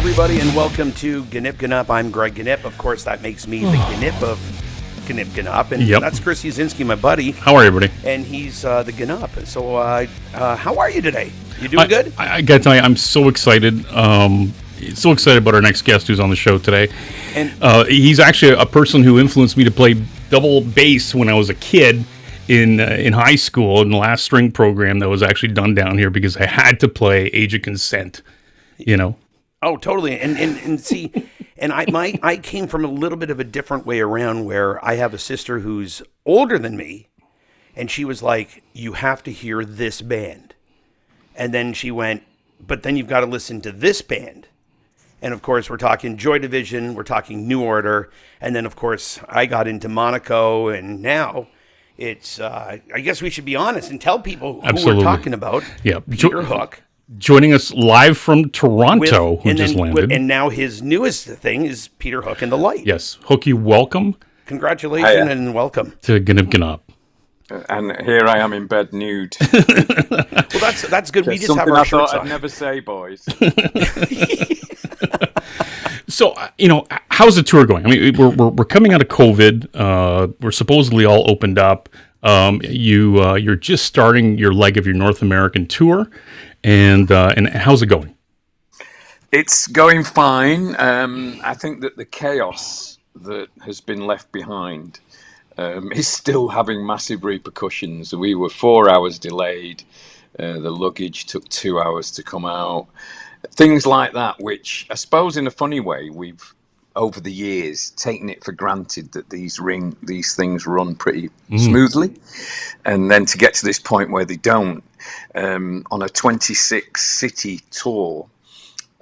everybody, and welcome to Gnyp Gnop. I'm Greg Gnyp. Of course, that makes me the Gnyp of Gnyp Gnop, and that's Chris Yazinski, my buddy. How are you, buddy? And he's the Gnop. So, how are you today? You doing good? I got to tell you, I'm so excited. So excited about our next guest who's on the show today. And he's actually a person who influenced me to play double bass when I was a kid in high school in the last string program that was actually done down here because I had to play Age of Consent. You know. Oh, totally. And see, and I came from a little bit of a different way around where I have a sister who's older than me, and she was like, "You have to hear this band," and then she went, "But then you've got to listen to this band." And of course, we're talking Joy Division, we're talking New Order, and then of course I got into Monaco, and now it's. I guess we should be honest and tell people who we're talking about. Yeah, Peter Hook. Joining us live from Toronto, who just landed. And now his newest thing is Peter Hook and the Light. Yes. Hooky, welcome. Congratulations and welcome. To Gnyp Gnop. And here I am in bed nude. Well, that's good. We just have our shirts on. I'd never say, boys. So, how's the tour going? I mean, we're coming out of COVID. We're supposedly all opened up. You're just starting your leg of your North American tour. And how's it going? It's going fine. I think that the chaos that has been left behind is still having massive repercussions. We were 4 hours delayed. The luggage took 2 hours to come out. Things like that, which I suppose in a funny way, we've over the years taken it for granted that these things run pretty smoothly. And then to get to this point where they don't, on a 26-city tour,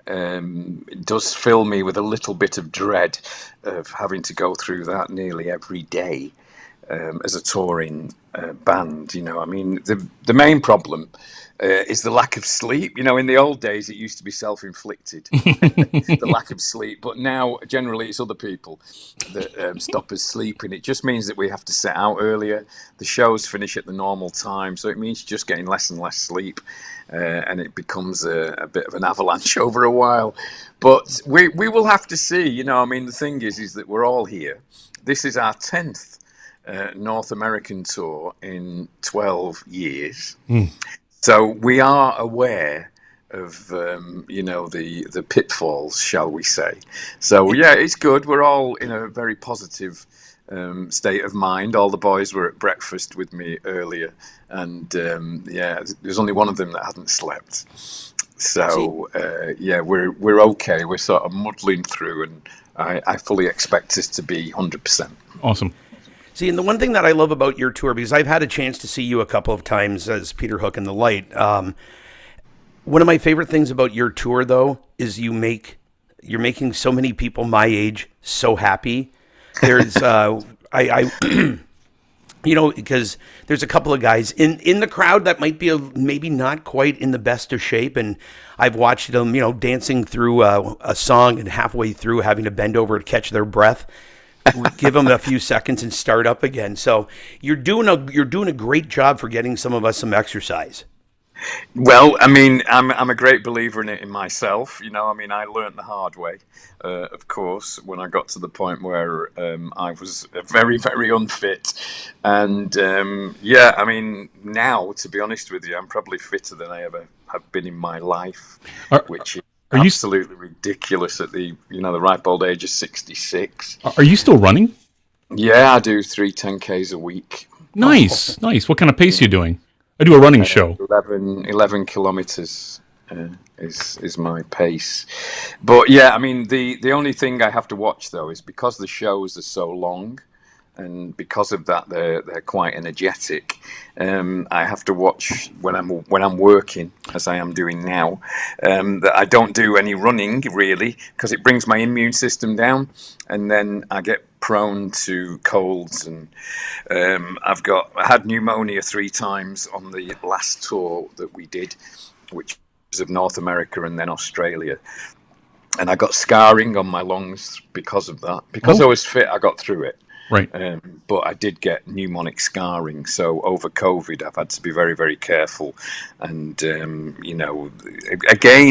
it does fill me with a little bit of dread of having to go through that nearly every day as a touring band. I mean, the main problem is the lack of sleep. In the old days, it used to be self-inflicted, the lack of sleep. But now, generally, it's other people that stop us sleeping. It just means that we have to set out earlier. The shows finish at the normal time. So it means just getting less and less sleep. And it becomes a bit of an avalanche over a while. But we will have to see. I mean, the thing is that we're all here. This is our 10th North American tour in 12 years. So we are aware of, the pitfalls, shall we say. So, yeah, it's good. We're all in a very positive state of mind. All the boys were at breakfast with me earlier. And, there's only one of them that hadn't slept. So, we're okay. We're sort of muddling through, and I fully expect us to be 100%. Awesome. See, and the one thing that I love about your tour, because I've had a chance to see you a couple of times as Peter Hook and the Light. One of my favorite things about your tour, though, is you're making so many people my age so happy. There's, because there's a couple of guys in the crowd that might be maybe not quite in the best of shape, and I've watched them, dancing through a song and halfway through having to bend over to catch their breath. Give them a few seconds and start up again. So you're doing a great job for getting some of us some exercise. Well, I mean, I'm a great believer in it in myself. I mean, I learned the hard way, of course, when I got to the point where I was very, very unfit. And I mean, now, to be honest with you, I'm probably fitter than I ever have been in my life, which is absolutely ridiculous at the ripe old age of 66. Are you still running? Yeah, I do 3 10Ks a week. Nice. What kind of pace are you doing? I do a running show. 11 kilometers is my pace. But yeah, I mean, the only thing I have to watch though is because the shows are so long, and because of that they're quite energetic. I have to watch when I'm working, as I am doing now, that I don't do any running really, because it brings my immune system down, and then I get prone to colds, and I had pneumonia 3 times on the last tour that we did, which was of North America and then Australia. And I got scarring on my lungs because of that. Because I was fit, I got through it. Right. But I did get pneumonic scarring. So over COVID, I've had to be very, very careful. And, again,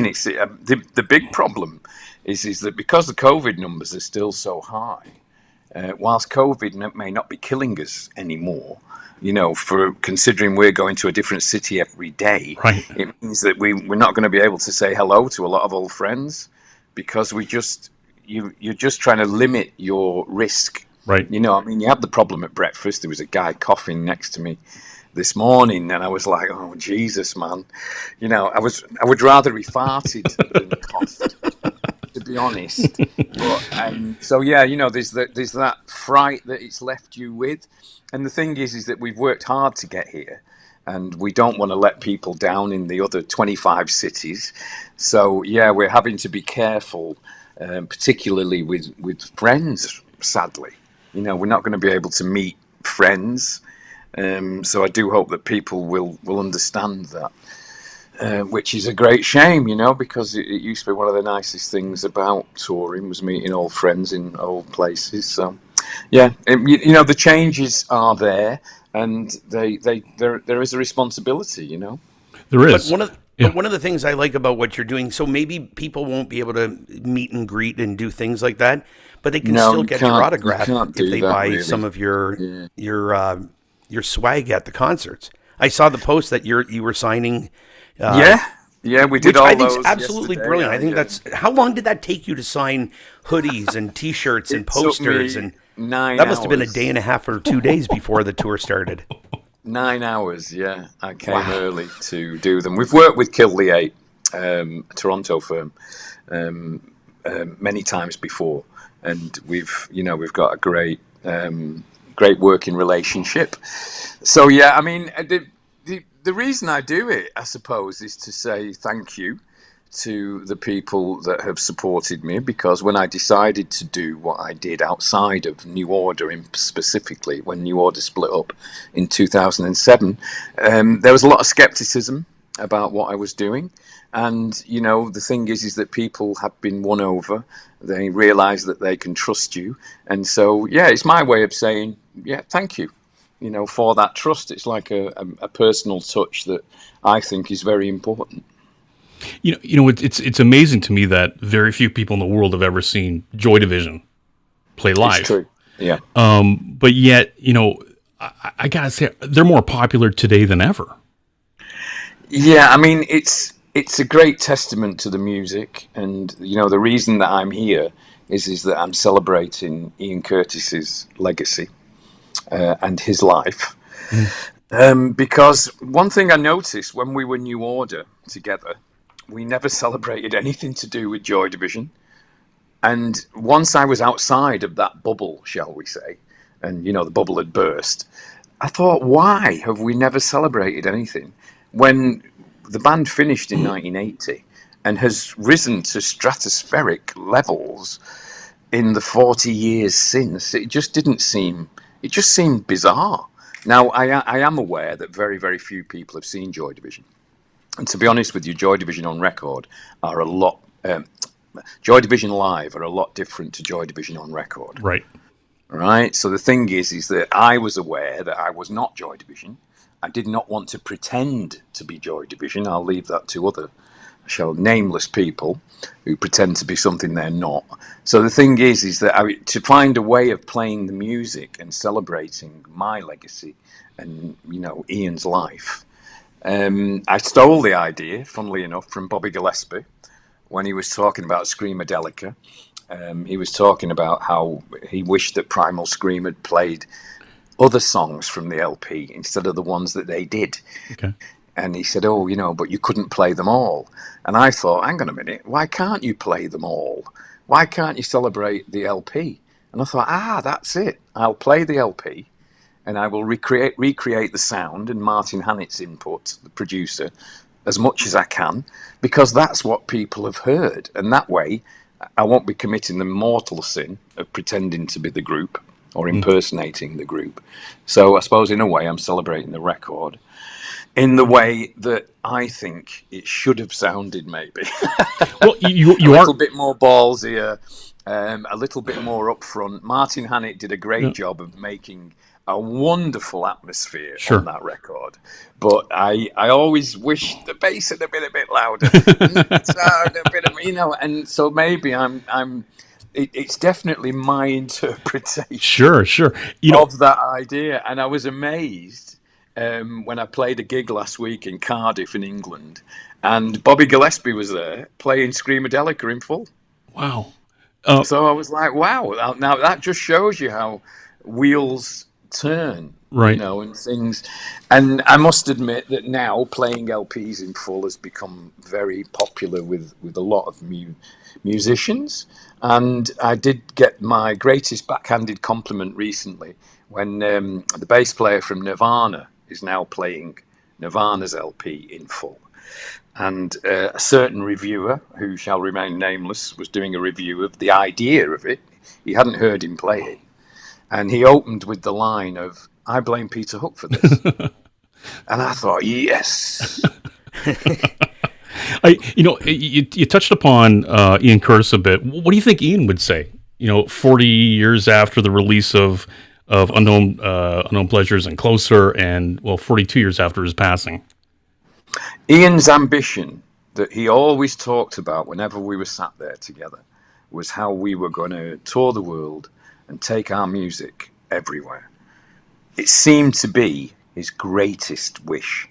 it's the big problem is that because the COVID numbers are still so high, whilst COVID may not be killing us anymore, for considering we're going to a different city every day, Right. it means that we're not going to be able to say hello to a lot of old friends because you're just trying to limit your risk. Right. You have the problem at breakfast. There was a guy coughing next to me this morning, and I was like, "Oh Jesus, man!" I would rather he farted than coughed, to be honest. But so yeah, there's that fright that it's left you with, and the thing is that we've worked hard to get here, and we don't want to let people down in the other 25 cities. So yeah, we're having to be careful, particularly with friends. Sadly, we're not going to be able to meet friends. So I do hope that people will understand that, which is a great shame, because it used to be one of the nicest things about touring was meeting old friends in old places. So, yeah, the changes are there, and there is a responsibility, There is. But one of the things I like about what you're doing, so maybe people won't be able to meet and greet and do things like that, but they can No, still you get your can't- autograph you can't if do they that, buy really. some of your swag at the concerts. I saw the post that you were signing. Yeah, we did Which all I think is those absolutely yesterday. brilliant. I think that's how long did that take you to sign hoodies and T-shirts and It took posters me and 9 that must have been a hours. day and a half or 2 days before the tour started. 9 hours, yeah. I came early to do them. We've worked with Kill the Eight, a Toronto firm, many times before, and we've got a great working relationship. So yeah, I mean, the reason I do it, I suppose, is to say thank you to the people that have supported me, because when I decided to do what I did outside of New Order, specifically when New Order split up in 2007, there was a lot of skepticism about what I was doing. And, the thing is that people have been won over. They realize that they can trust you. And so, yeah, it's my way of saying, yeah, thank you, for that trust. It's like a personal touch that I think is very important. It's amazing to me that very few people in the world have ever seen Joy Division play live. It's true. Yeah. But yet, I gotta say, they're more popular today than ever. Yeah, I mean, it's a great testament to the music, and the reason that I'm here is that I'm celebrating Ian Curtis's legacy and his life. Because one thing I noticed when we were New Order together, we never celebrated anything to do with Joy Division. And once I was outside of that bubble, shall we say, and the bubble had burst, I thought, why have we never celebrated anything? When the band finished in 1980 and has risen to stratospheric levels in the 40 years since, it just seemed bizarre. Now, I am aware that very, very few people have seen Joy Division. And to be honest with you, Joy Division on record are a lot, Joy Division live are a lot different to Joy Division on record. Right. Right. So the thing is that I was aware that I was not Joy Division. I did not want to pretend to be Joy Division. I'll leave that to other, nameless people who pretend to be something they're not. So the thing is that to find a way of playing the music and celebrating my legacy and, Ian's life, I stole the idea, funnily enough, from Bobby Gillespie when he was talking about Screamadelica. He was talking about how he wished that Primal Scream had played other songs from the LP instead of the ones that they did. Okay. And he said, but you couldn't play them all. And I thought, hang on a minute, why can't you play them all? Why can't you celebrate the LP? And I thought, that's it. I'll play the LP and I will recreate the sound and Martin Hannett's input, the producer, as much as I can, because that's what people have heard. And that way, I won't be committing the mortal sin of pretending to be the group or impersonating the group. So I suppose in a way I'm celebrating the record in the way that I think it should have sounded, maybe. Well, you a are little bit more ballsier, a little bit more upfront. Martin Hannett did a great Yeah. job of making a wonderful atmosphere on Sure. that record, but I always wish the bass had been a bit louder and the guitar had a bit of, and so maybe it's definitely my interpretation Sure, sure. You know, of that idea. And I was amazed when I played a gig last week in Cardiff in England, and Bobby Gillespie was there playing Screamadelica in full. wow. So I was like, wow, now that just shows you how wheels turn, Right. and things. And I must admit that now playing LPs in full has become very popular with a lot of musicians. And I did get my greatest backhanded compliment recently when the bass player from Nirvana is now playing Nirvana's LP in full. And a certain reviewer, who shall remain nameless, was doing a review of the idea of it. He hadn't heard him play it. And he opened with the line of, "I blame Peter Hook for this." And I thought, yes. You touched upon Ian Curtis a bit. What do you think Ian would say? 40 years after the release of Unknown Pleasures and Closer, and 42 years after his passing. Ian's ambition that he always talked about whenever we were sat there together was how we were going to tour the world and take our music everywhere. It seemed to be his greatest wish.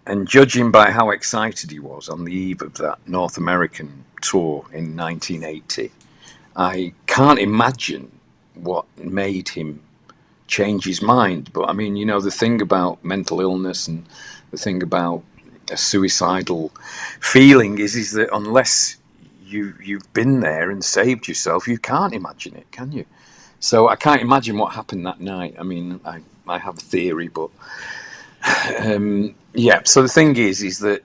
And judging by how excited he was on the eve of that North American tour in 1980, I can't imagine what made him change his mind. But I mean, the thing about mental illness and the thing about a suicidal feeling is that unless you've been there and saved yourself, you can't imagine it, can you? So I can't imagine what happened that night. I mean, I have a theory, but yeah. So the thing is that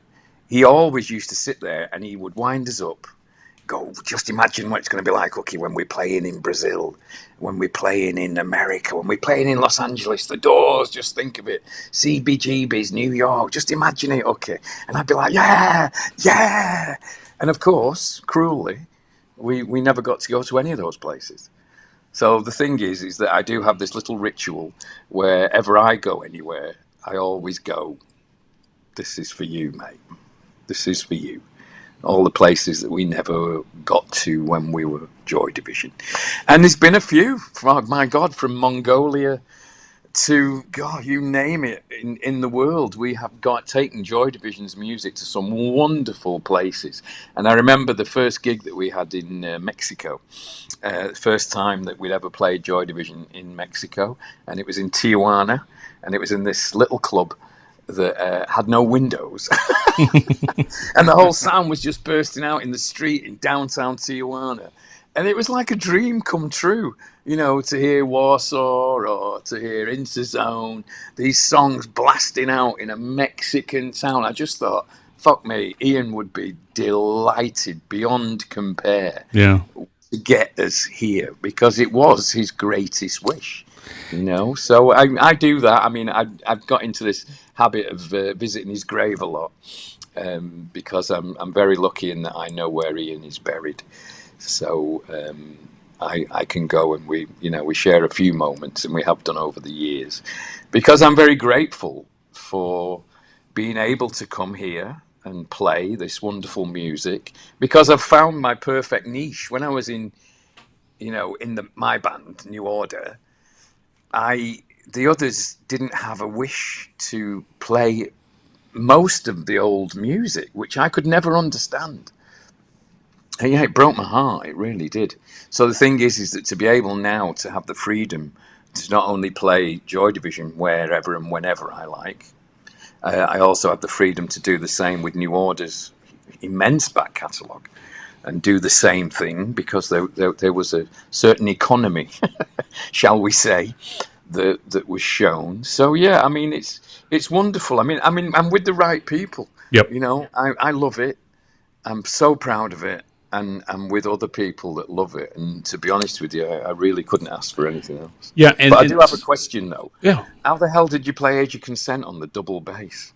he always used to sit there and he would wind us up, go, just imagine what it's going to be like, okay, when we're playing in Brazil, when we're playing in America, when we're playing in Los Angeles, the Doors, just think of it, CBGB's, New York, just imagine it, okay. And I'd be like, yeah, yeah. And of course, cruelly, we never got to go to any of those places. So the thing is that I do have this little ritual wherever I go anywhere, I always go, this is for you, mate. This is for you. All the places that we never got to when we were Joy Division. And there's been a few, my God, from Mongolia to, God, you name it, in the world. We have taken Joy Division's music to some wonderful places. And I remember the first gig that we had in Mexico, the first time that we'd ever played Joy Division in Mexico. And it was in Tijuana, and it was in this little club that had no windows. And the whole sound was just bursting out in the street in downtown Tijuana. And it was like a dream come true, to hear Warsaw or to hear Interzone, these songs blasting out in a Mexican town. I just thought, fuck me, Ian would be delighted beyond compare to get us here, because it was his greatest wish. So I do that. I mean, I've got into this habit of visiting his grave a lot, because I'm very lucky in that I know where Ian is buried. So I can go and we share a few moments, and we have done over the years, because I'm very grateful for being able to come here and play this wonderful music, because I've found my perfect niche. When I was in my band, New Order, the others didn't have a wish to play most of the old music, which I could never understand. And yeah, it broke my heart. It really did. So the thing is that to be able now to have the freedom to not only play Joy Division wherever and whenever I like, I also have the freedom to do the same with New Order's immense back catalogue, and do the same thing, because there was a certain economy, shall we say, that was shown. So yeah, I mean, it's wonderful. I mean, I'm with the right people. Yep. I love it. I'm so proud of it, and I'm with other people that love it. And to be honest with you, I really couldn't ask for anything else. Yeah, but I do have a question though. Yeah. How the hell did you play Age of Consent on the double bass?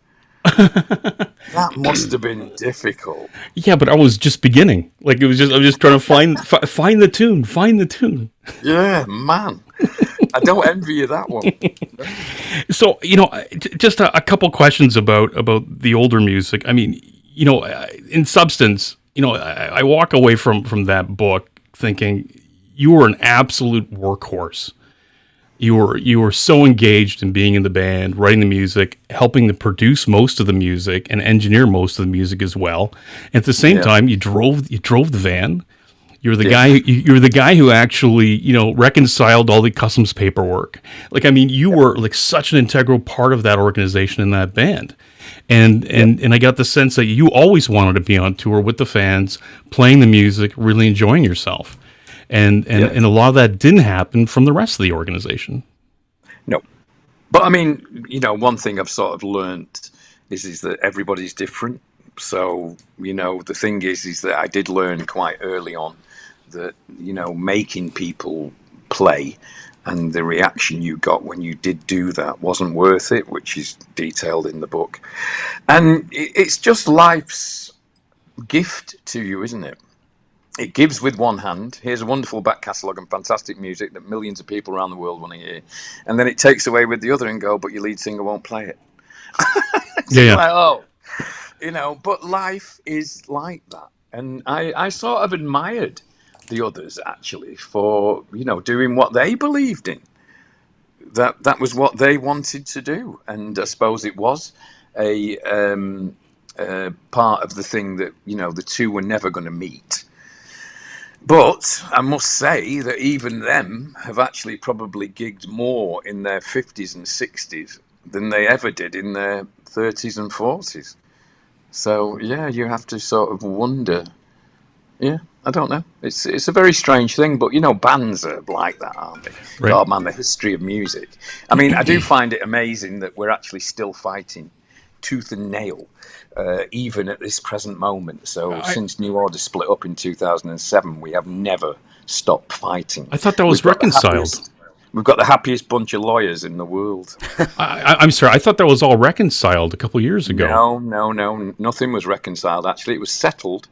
That must have been difficult. Yeah, but I was just beginning. Like I was just trying to find the tune, find the tune. Yeah, man. I don't envy you that one. So just a couple questions about the older music. I mean, in substance, I walk away from that book thinking you were an absolute workhorse. You were so engaged in being in the band, writing the music, helping to produce most of the music and engineer most of the music as well. And at the same time, you drove the van. You're the guy. You're the guy who actually, reconciled all the customs paperwork. Like, I mean, you were like such an integral part of that organization in that band, and I got the sense that you always wanted to be on tour with the fans, playing the music, really enjoying yourself, and a lot of that didn't happen from the rest of the organization. No, but I mean, one thing I've sort of learned is that everybody's different. So, the thing is that I did learn quite early on that, making people play and the reaction you got when you did do that wasn't worth it, which is detailed in the book. And it's just life's gift to you, isn't it? It gives with one hand. Here's a wonderful back catalogue and fantastic music that millions of people around the world want to hear. And then it takes away with the other and go, but your lead singer won't play it. Like, oh. But life is like that. And I sort of admired the others, actually, for, doing what they believed in. That was what they wanted to do. And I suppose it was a part of the thing that, the two were never going to meet. But I must say that even them have actually probably gigged more in their 50s and 60s than they ever did in their 30s and 40s. So, you have to sort of wonder. Yeah, I don't know. It's a very strange thing, but, bands are like that, aren't they? Right. God, man, the history of music. I mean, I do find it amazing that we're actually still fighting tooth and nail, even at this present moment. So since New Order split up in 2007, we have never stopped fighting. I thought that was reconciled. We've got the happiest bunch of lawyers in the world. I'm sorry. I thought that was all reconciled a couple of years ago. No. Nothing was reconciled. Actually, it was settled,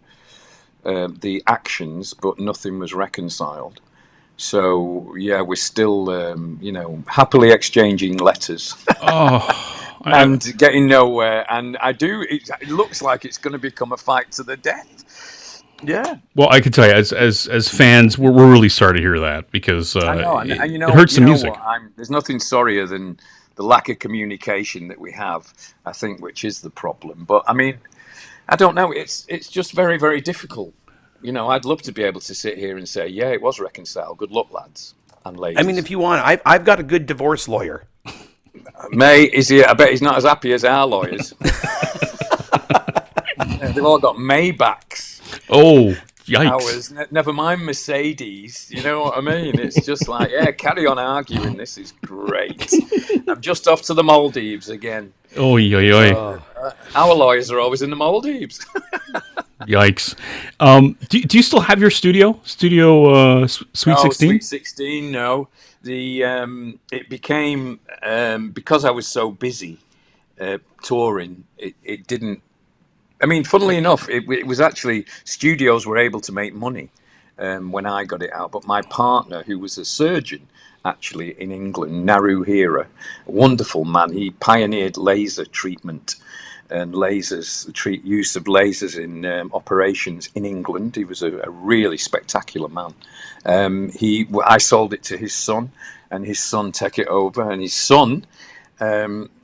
the actions, but nothing was reconciled. So, we're still, happily exchanging letters. And getting nowhere. And it looks like it's going to become a fight to the death. Yeah. Well, I can tell you, as fans, we're really sorry to hear that, because I know, and it hurts the music. There's nothing sorrier than the lack of communication that we have, I think, which is the problem. But I mean, I don't know. It's just very, very difficult. I'd love to be able to sit here and say, it was reconciled. Good luck, lads and ladies. I mean, if you want, I've got a good divorce lawyer. Mate, is he? I bet he's not as happy as our lawyers. They've all got Maybachs. Oh, yikes. Never mind Mercedes. You know what I mean? It's just like, carry on arguing. This is great. I'm just off to the Maldives again. Oh, our lawyers are always in the Maldives. Yikes. Do you still have your studio? Sweet 16? Sweet 16, no. It became, because I was so busy touring, it didn't. I mean, funnily enough, it was actually, studios were able to make money when I got it out. But my partner, who was a surgeon, actually, in England, Naru Hira, a wonderful man, he pioneered laser treatment and use of lasers in operations in England. He was a really spectacular man. I sold it to his son, and his son took it over, and his son,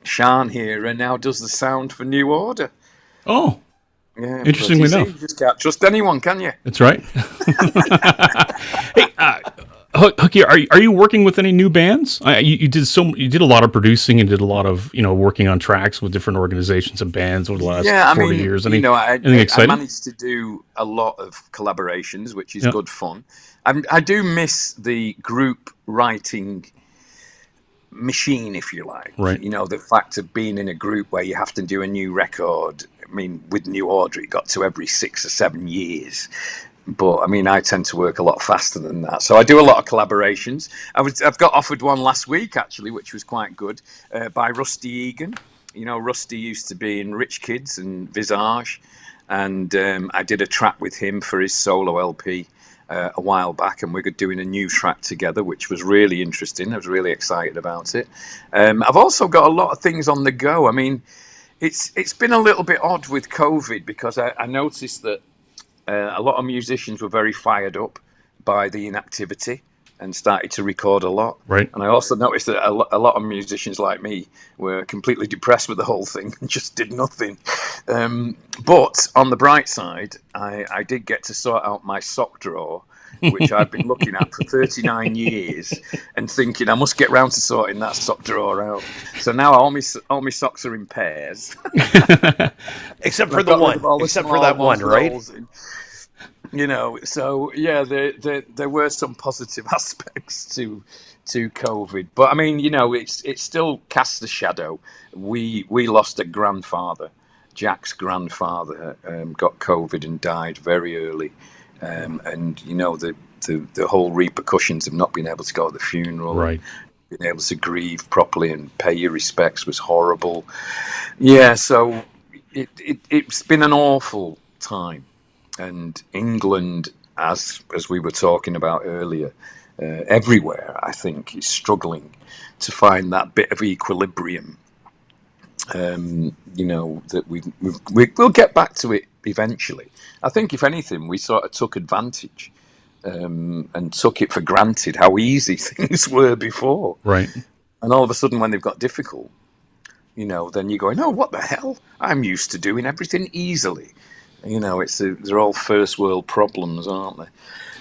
Sean Hira, now does the sound for New Order. Oh, yeah, interestingly enough. You just can't trust anyone, can you? That's right. Hey, Hooky, are you working with any new bands? You did a lot of producing and did a lot of working on tracks with different organizations and bands over the last 40 years. Anything exciting? I managed to do a lot of collaborations, which is good fun. I do miss the group writing machine, if you like. Right. The fact of being in a group where you have to do a new record. I mean, with New Order, it got to every 6 or 7 years. But I mean, I tend to work a lot faster than that. So I do a lot of collaborations. I've got offered one last week, actually, which was quite good, by Rusty Egan. Rusty used to be in Rich Kids and Visage, and I did a track with him for his solo LP a while back, and we're doing a new track together, which was really interesting. I was really excited about it. I've also got a lot of things on the go. I mean, it's been a little bit odd with COVID, because I noticed that a lot of musicians were very fired up by the inactivity and started to record a lot. Right. And I also noticed that a lot of musicians like me were completely depressed with the whole thing and just did nothing. But on the bright side, I did get to sort out my sock drawer, which I've been looking at for 39 years and thinking I must get round to sorting that sock drawer out. So now all my socks are in pairs. Except for the one. Except for that one, right? So yeah, there were some positive aspects to COVID, but I mean, it still casts a shadow. We lost a grandfather. Jack's grandfather got COVID and died very early, and the whole repercussions of not being able to go to the funeral, right, being able to grieve properly and pay your respects was horrible. Yeah, so it's been an awful time. And England, as we were talking about earlier, everywhere, I think, is struggling to find that bit of equilibrium. That we'll get back to it eventually. I think, if anything, we sort of took advantage and took it for granted how easy things were before. Right. And all of a sudden, when they've got difficult, then you're going, oh, what the hell? I'm used to doing everything easily. They're all first world problems, aren't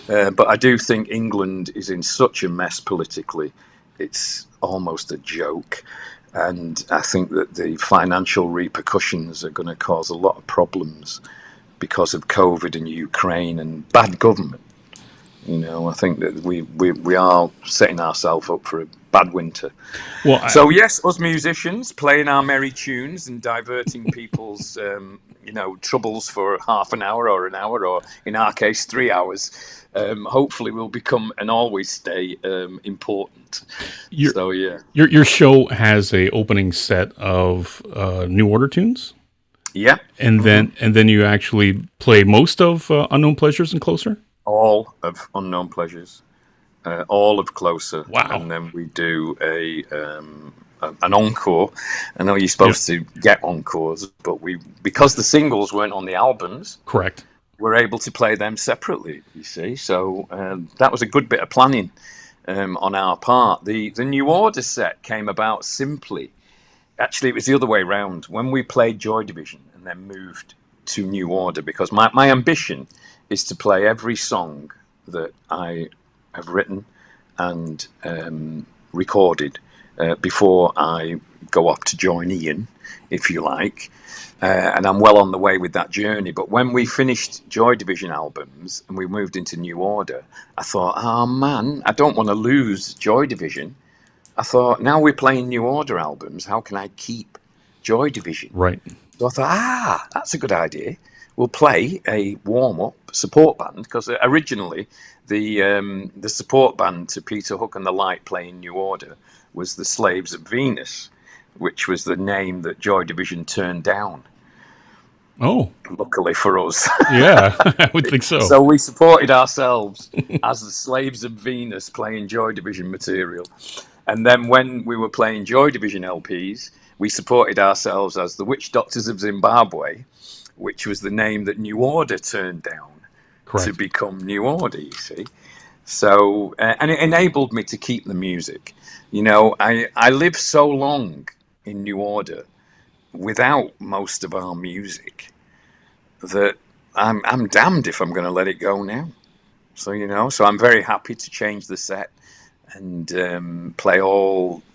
they? But I do think England is in such a mess politically. It's almost a joke. And I think that the financial repercussions are going to cause a lot of problems because of COVID and Ukraine and bad government. I think that we are setting ourselves up for a bad winter. Well, so yes, us musicians playing our merry tunes and diverting people's troubles for half an hour or an hour, or in our case 3 hours, hopefully will become and always stay important. Your show has a opening set of New Order tunes. Yeah, and then you actually play most of Unknown Pleasures and Closer. All of Unknown Pleasures, all of Closer. Wow. And then we do an encore. I know you're supposed to get encores, but because the singles weren't on the albums, correct, we're able to play them separately, you see. So that was a good bit of planning on our part. The New Order set came about simply. Actually, it was the other way around. When we played Joy Division and then moved to New Order, because my ambition is to play every song that I have written and recorded before I go off to join Ian, if you like. And I'm well on the way with that journey. But when we finished Joy Division albums and we moved into New Order, I thought, oh man, I don't want to lose Joy Division. I thought, now we're playing New Order albums, how can I keep Joy Division? Right. So I thought, that's a good idea. We'll play a warm-up support band, because originally the support band to Peter Hook and the Light playing New Order was the Slaves of Venus, which was the name that Joy Division turned down. Oh. Luckily for us. Yeah, I would think so. So we supported ourselves as the Slaves of Venus playing Joy Division material. And then when we were playing Joy Division LPs, we supported ourselves as the Witch Doctors of Zimbabwe, which was the name that New Order turned down. Correct. To become New Order, you see. So, and it enabled me to keep the music. I lived so long in New Order without most of our music that I'm damned if I'm going to let it go now. So, so I'm very happy to change the set and play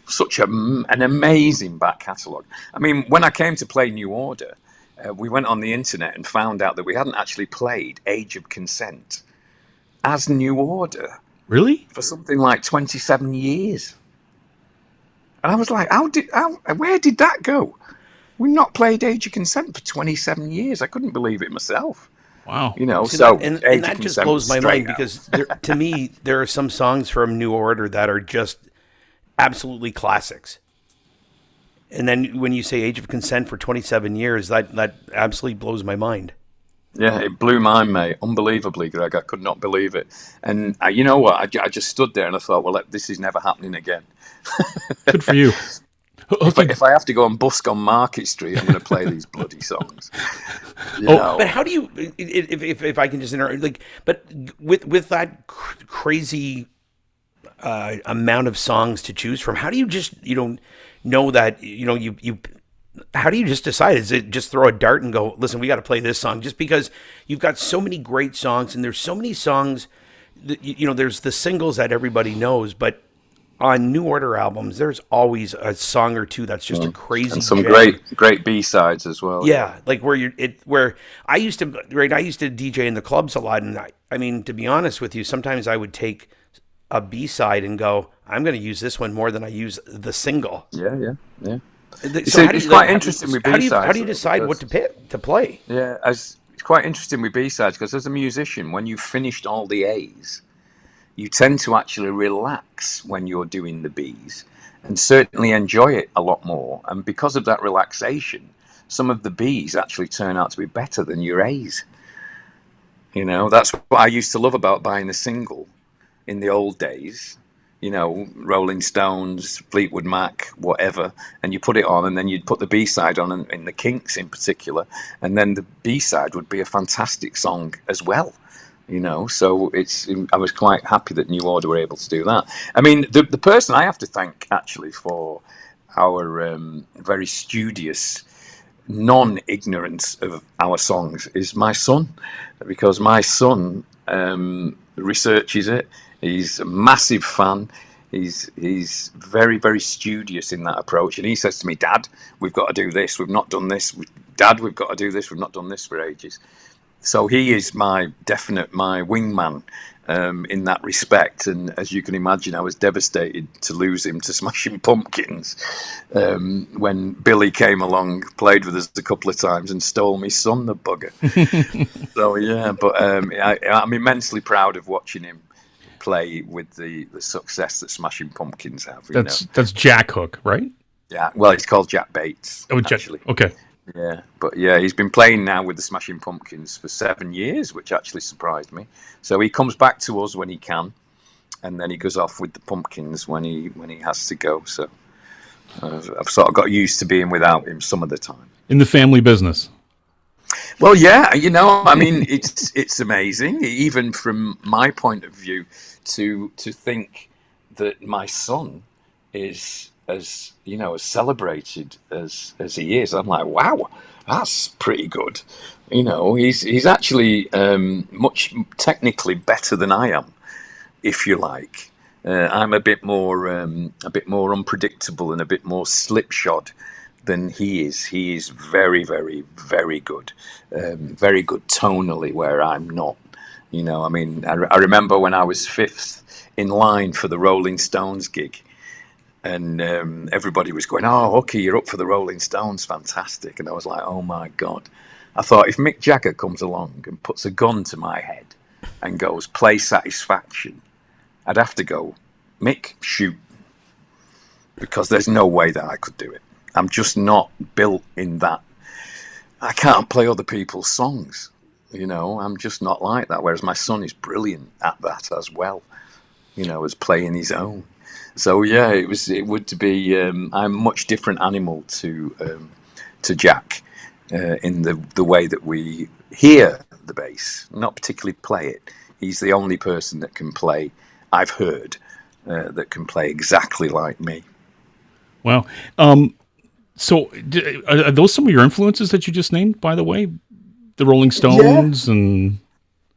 such an amazing back catalogue. I mean, when I came to play New Order, we went on the internet and found out that we hadn't actually played Age of Consent as New Order. Really? For something like 27 years. And I was like, where did that go? We've not played Age of Consent for 27 years. I couldn't believe it myself. Wow. And that just blows my mind, because to me, there are some songs from New Order that are just absolutely classics. And then when you say age of consent for 27 years, that absolutely blows my mind. Yeah, it blew mine, mate. Unbelievably, Greg. I could not believe it. And you know what? I just stood there and I thought, well, this is never happening again. Good for you. Okay. If I have to go and busk on Market Street, I'm going to play these bloody songs. You Oh, know. But how do you, if I can just interrupt, like, but with that crazy amount of songs to choose from, how do you just know that you how do you just decide? Is it just throw a dart and go, listen, we got to play this song? Just because you've got so many great songs, and there's so many songs that, there's the singles that everybody knows, but on New Order albums, there's always a song or two that's just a crazy And some gem. great B-sides as well. Yeah, like where I used to, right, I used to DJ in the clubs a lot, and I mean, to be honest with you, sometimes I would take a B side and go, I'm going to use this one more than I use the single. Yeah. So how do It's you, quite interesting with B-sides. how do you decide what to play? Yeah, it's quite interesting with B-sides because as a musician, when you've finished all the A's, you tend to actually relax when you're doing the B's and certainly enjoy it a lot more. And because of that relaxation, some of the B's actually turn out to be better than your A's. That's what I used to love about buying a single in the old days. Rolling Stones, Fleetwood Mac, whatever, and you put it on, and then you'd put the B-side on, in the Kinks in particular, and then the B-side would be a fantastic song as well. So I was quite happy that New Order were able to do that. I mean, the person I have to thank actually for our very studious non-ignorance of our songs is my son, because my son researches it. He's a massive fan. He's very, very studious in that approach. And he says to me, Dad, we've got to do this. We've not done this. Dad, we've got to do this. We've not done this for ages. So he is my wingman in that respect. And as you can imagine, I was devastated to lose him to Smashing Pumpkins when Billy came along, played with us a couple of times and stole me son, the bugger. So, yeah, but I'm immensely proud of watching him play with the success that Smashing Pumpkins have. that's Jack Hook, right? Yeah, well, it's called Jack Bates, actually. Okay. Yeah, but yeah, he's been playing now with the Smashing Pumpkins for 7 years, which actually surprised me. So he comes back to us when he can, and then he goes off with the Pumpkins when he has to go. So I've sort of got used to being without him some of the time. In the family business. Well, yeah, I mean, it's amazing, even from my point of view, to think that my son is as celebrated as he is. I'm like, wow, that's pretty good. He's actually much technically better than I am, if you like. I'm a bit more unpredictable and a bit more slipshod than he is. He is very, very, very good. Very good tonally, where I'm not. I mean, I remember when I was 5th in line for the Rolling Stones gig, and everybody was going, "Oh, okay, you're up for the Rolling Stones, fantastic." And I was like, "Oh my God." I thought, if Mick Jagger comes along and puts a gun to my head and goes, "Play Satisfaction," I'd have to go, "Mick, shoot," because there's no way that I could do it. I'm just not built in that. I can't play other people's songs. I'm just not like that. Whereas my son is brilliant at that as well, as playing his own. So yeah, it would be. I'm a much different animal to Jack in the way that we hear the bass, not particularly play it. He's the only person that can play. I've heard that can play exactly like me. Wow. So are those some of your influences that you just named, by the way? The Rolling Stones and...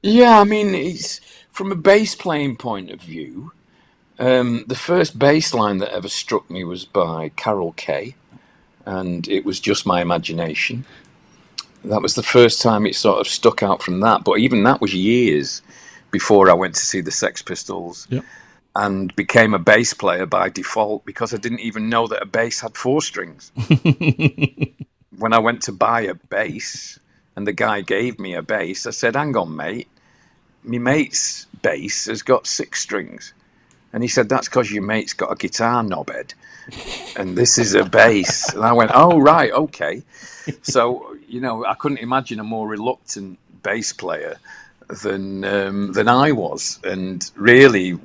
Yeah, I mean, it's from a bass playing point of view, the first bass line that ever struck me was by Carol Kay, and it was Just My Imagination. That was the first time it sort of stuck out from that, but even that was years before I went to see the Sex Pistols. Yep. And became a bass player by default because I didn't even know that a bass had 4 strings. When I went to buy a bass and the guy gave me a bass, I said, "Hang on, mate, my mate's bass has got 6 strings." And he said, that's because your mate's got a guitar knobhead, and this is a bass. And I went, oh, right, okay. So, I couldn't imagine a more reluctant bass player than I was. And really,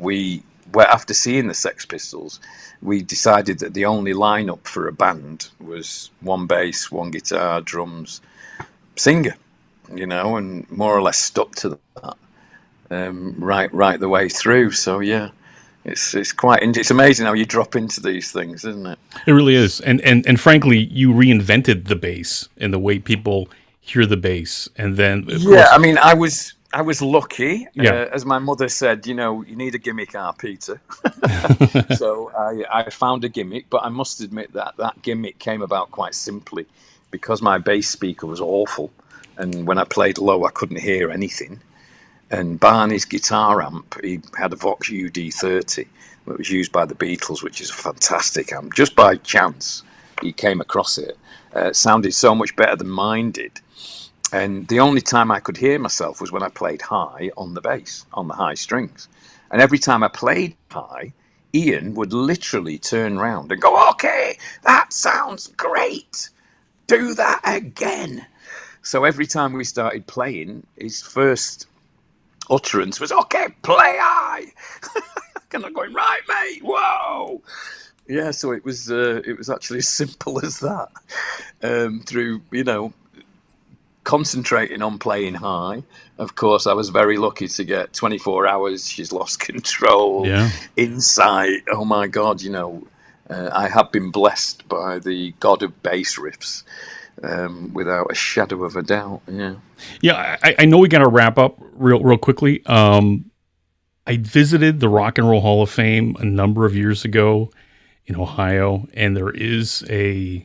after seeing the Sex Pistols, we decided that the only lineup for a band was one bass, one guitar, drums, singer, and more or less stuck to that right the way through. So, yeah. It's it's amazing how you drop into these things, isn't it? It really is, and frankly, you reinvented the bass and the way people hear the bass, and then course, I mean, I was lucky. Yeah. As my mother said, you need a gimmick, Peter. So I found a gimmick, but I must admit that gimmick came about quite simply because my bass speaker was awful, and when I played low, I couldn't hear anything. And Barney's guitar amp, he had a Vox UD30 that was used by the Beatles, which is a fantastic amp. Just by chance, he came across it. It sounded so much better than mine did. And the only time I could hear myself was when I played high on the bass, on the high strings. And every time I played high, Ian would literally turn around and go, okay, that sounds great. Do that again. So every time we started playing, his first utterance was, okay, play high. And I'm going, right, mate, whoa. Yeah, so it was actually as simple as that. Through, concentrating on playing high. Of course, I was very lucky to get 24 hours, She's Lost Control, Insight. Oh my God, I have been blessed by the god of bass riffs. Without a shadow of a doubt, yeah. Yeah, I know we got to wrap up real quickly. I visited the Rock and Roll Hall of Fame a number of years ago in Ohio, and there is a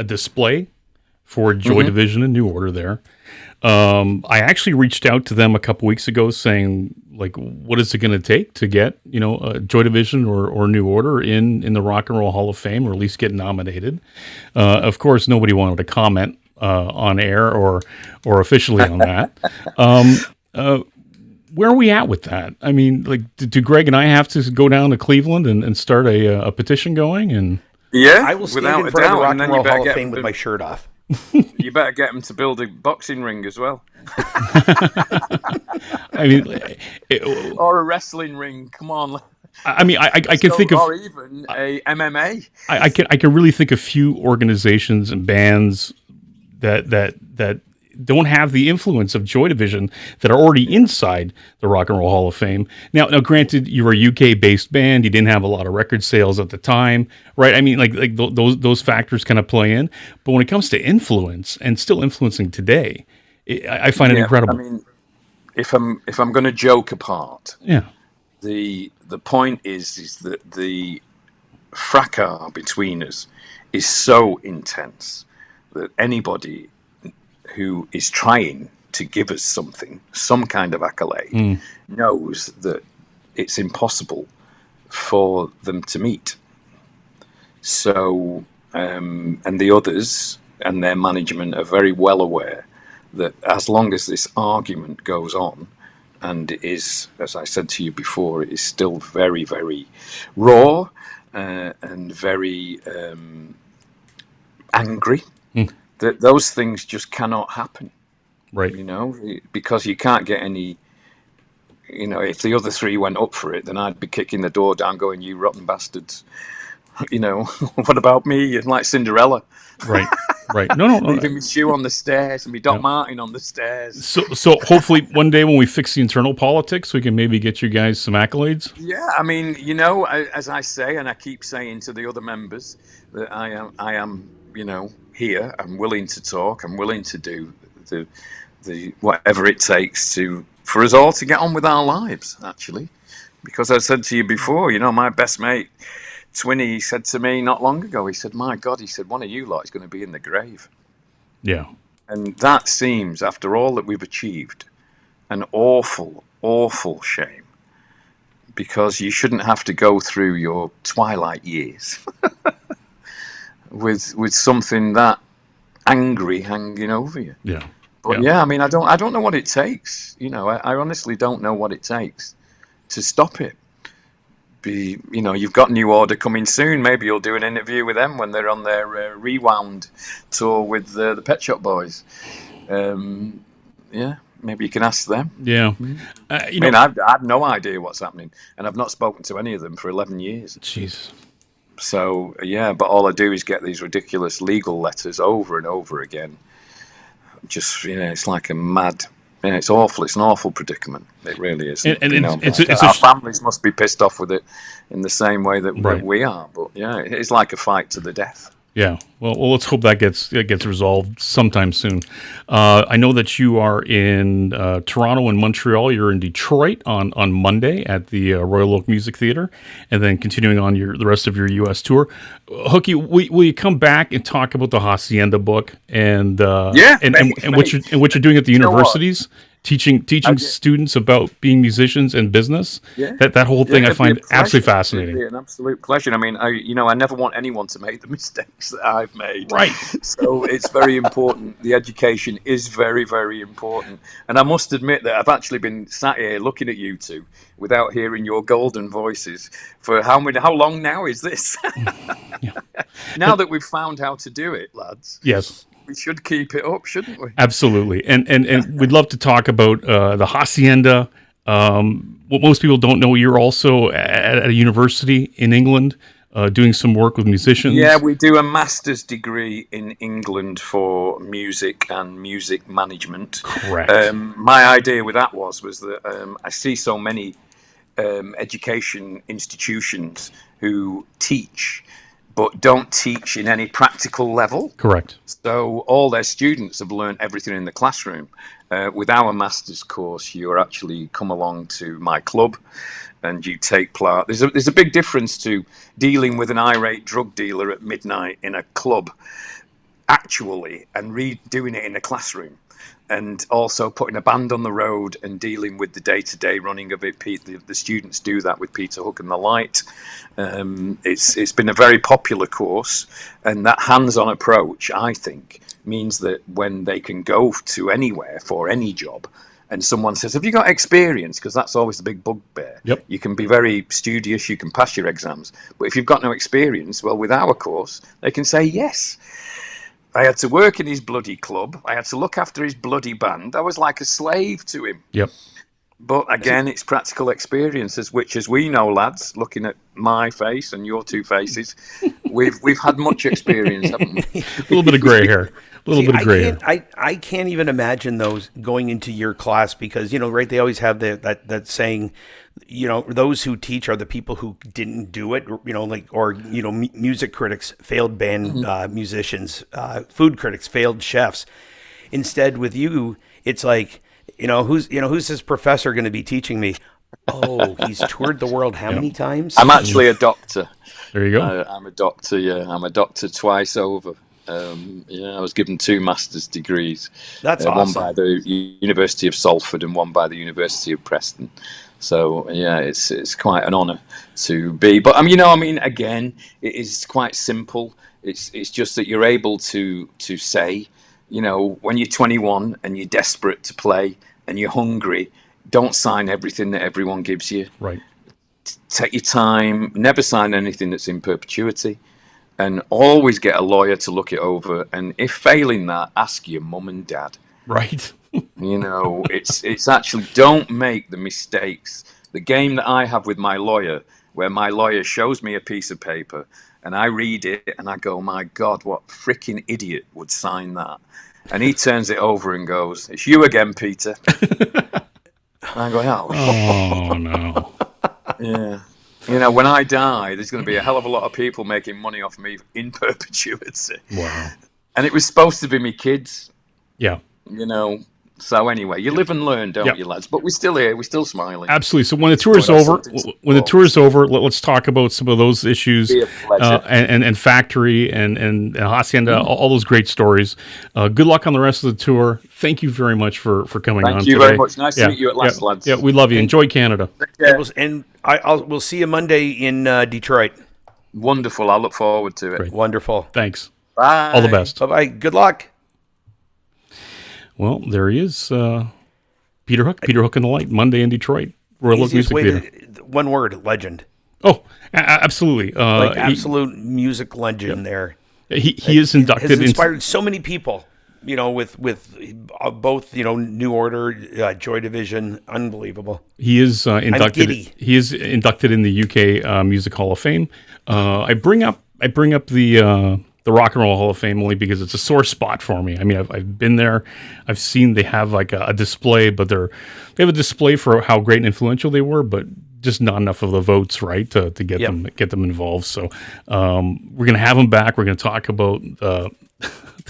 display for Joy Division and New Order there. I actually reached out to them a couple weeks ago saying, like, what is it going to take to get, Joy Division or New Order in the Rock and Roll Hall of Fame, or at least get nominated. Of course, nobody wanted to comment on air or officially on that. Where are we at with that? I mean, like, do Greg and I have to go down to Cleveland and start a petition going? And yeah, I will stand in front of the Rock and Roll Hall of Fame with my shirt off. You better get them to build a boxing ring as well. I mean, or a wrestling ring. Come on. I mean, I can think of, or even a MMA. I can really think of few organizations and bands that don't have the influence of Joy Division that are already inside the Rock and Roll Hall of Fame. Now, granted, you're a UK-based band. You didn't have a lot of record sales at the time, right? I mean, like those factors kind of play in. But when it comes to influence, and still influencing today, I find it incredible. I mean, if I'm going to joke apart, the point is that the fracas between us is so intense that anybody who is trying to give us some kind of accolade, knows that it's impossible for them to meet. So, and the others and their management are very well aware that as long as this argument goes on, and it is, as I said to you before, it is still very, very raw and very angry, that those things just cannot happen. Right. Because you can't get any, if the other three went up for it, then I'd be kicking the door down going, you rotten bastards. What about me? And like Cinderella. Right. Right. No. Leaving me Sue on the stairs and me Doc Martin on the stairs. So hopefully one day when we fix the internal politics, we can maybe get you guys some accolades. Yeah. I mean, as I say, and I keep saying to the other members that I am, here. I'm willing to talk. I'm willing to do the whatever it takes for us all to get on with our lives, actually. Because I said to you before, my best mate, Twinny, said to me not long ago, he said, my God, he said, one of you lot is going to be in the grave. Yeah. And that seems, after all that we've achieved, an awful, awful shame. Because you shouldn't have to go through your twilight years with something that angry hanging over you. Yeah. But I mean, I don't know what it takes. I honestly don't know what it takes to stop it. you've got New Order coming soon. Maybe you'll do an interview with them when they're on their Rewound tour with the Pet Shop Boys. Yeah, maybe you can ask them. Yeah. I've no idea what's happening, and I've not spoken to any of them for 11 years. Jeez. So, yeah, but all I do is get these ridiculous legal letters over and over again. Just, it's like a mad... it's awful. It's an awful predicament. It really is. And our families must be pissed off with it in the same way that we are. But, yeah, it's like a fight to the death. Yeah. Well, let's hope that gets resolved sometime soon. I know that you are in Toronto and Montreal. You're in Detroit on Monday at the Royal Oak Music Theatre, and then continuing on the rest of your U.S. tour. Hookie, will you come back and talk about the Haçienda book and what you're doing at the universities? Teaching students about being musicians and business. Yeah. That whole thing I find absolutely fascinating. It'd be an absolute pleasure. I mean, I never want anyone to make the mistakes that I've made. Right. So it's very important. The education is very, very important. And I must admit that I've actually been sat here looking at you two without hearing your golden voices for how long now is this? Now that we've found how to do it, lads. Yes. We should keep it up, shouldn't we? Absolutely. And we'd love to talk about the Haçienda. What most people don't know, you're also at a university in England doing some work with musicians. Yeah, we do a master's degree in England for music and music management. Correct. My idea with that was that I see so many education institutions who teach but don't teach in any practical level. Correct. So all their students have learned everything in the classroom. With our master's course, you actually come along to my club and you take part. There's a big difference to dealing with an irate drug dealer at midnight in a club, actually, and doing it in a classroom. And also putting a band on the road and dealing with the day-to-day running of it. The students do that with Peter Hook and the Light. It's been a very popular course, and that hands-on approach, I think, means that when they can go to anywhere for any job, and someone says, "Have you got experience?" Because that's always the big bugbear. Yep. You can be very studious, you can pass your exams, but if you've got no experience, well, with our course, they can say yes. I had to work in his bloody club. I had to look after his bloody band. I was like a slave to him. Yep. But again, it's practical experiences, which, as we know, lads, looking at my face and your two faces, we've had much experience, haven't we? A little bit of gray hair. I can't even imagine those going into your class because, right, they always have that saying, those who teach are the people who didn't do it, music critics, failed band musicians, food critics, failed chefs. Instead, with you, it's like, who's this professor going to be teaching me? Oh, he's toured the world how many times? I'm actually a doctor. There you go. I'm a doctor, yeah. I'm a doctor twice over. I was given 2 master's degrees. That's awesome. One by the University of Salford and one by the University of Preston. So, yeah, it's quite an honour to be. But, again, it is quite simple. It's just that you're able to say, when you're 21 and you're desperate to play and you're hungry, don't sign everything that everyone gives you. Right. Take your time. Never sign anything that's in perpetuity. And always get a lawyer to look it over. And if failing that, ask your mum and dad. Right. It's actually, don't make the mistakes. The game that I have with my lawyer, where my lawyer shows me a piece of paper and I read it and I go, my God, what freaking idiot would sign that? And he turns it over and goes, "It's you again, Peter." I go, oh no. Yeah. When I die, there's going to be a hell of a lot of people making money off me in perpetuity. Wow. And it was supposed to be me kids. Yeah. So anyway, you live and learn, don't you, lads? But we're still here. We're still smiling. Absolutely. So when the tour is over, let's talk about some of those issues and Factory and Haçienda, all those great stories. Good luck on the rest of the tour. Thank you very much for coming on today. Thank you very much. Nice to meet you at last, lads. Yeah, we love you. Enjoy Canada. And we'll see you Monday in Detroit. Wonderful. I look forward to it. Great. Wonderful. Thanks. Bye. All the best. Bye-bye. Good luck. Well, there he is, Peter Hook. Peter Hook and the Light, Monday in Detroit. Royal Oak Music Theater. One word, legend. Oh, absolutely. Like absolute music legend there. He is inducted. Has inspired so many people. With both New Order, Joy Division, unbelievable. He is inducted. I'm giddy. He is inducted in the UK Music Hall of Fame. I bring up the Rock and Roll Hall of Fame only because it's a sore spot for me. I mean, I've been there. I've seen they have like a display, but they have a display for how great and influential they were, but just not enough of the votes, right, to get them involved. So we're gonna have them back. We're gonna talk about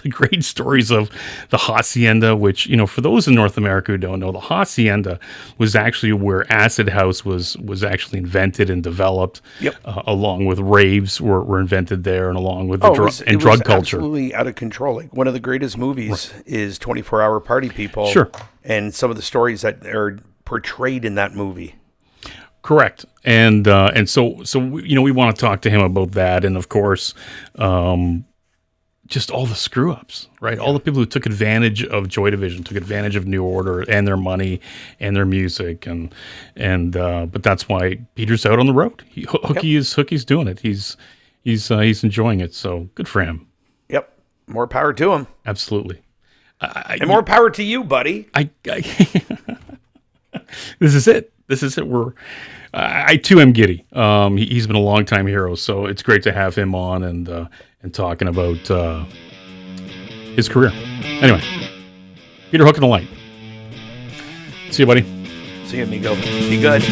the great stories of the Haçienda, which, for those in North America who don't know, the Haçienda was actually where acid house was actually invented and developed. Yep. Along with raves were invented there, and along with the it drug was culture. Absolutely out of control. Like one of the greatest movies is 24-Hour Party People. Sure. And some of the stories that are portrayed in that movie. Correct. And so we want to talk to him about that, and of course, just all the screw ups, right? Yeah. All the people who took advantage of Joy Division, took advantage of New Order and their money and their music, and but that's why Peter's out on the road. Hookie's doing it. He's enjoying it. So good for him. Yep. More power to him. Absolutely. And more power to you, buddy. This is it. I too am giddy. He's been a long time hero, so it's great to have him on and talking about his career. Anyway, Peter, hook and the light. See you, buddy. See you, amigo. Be good.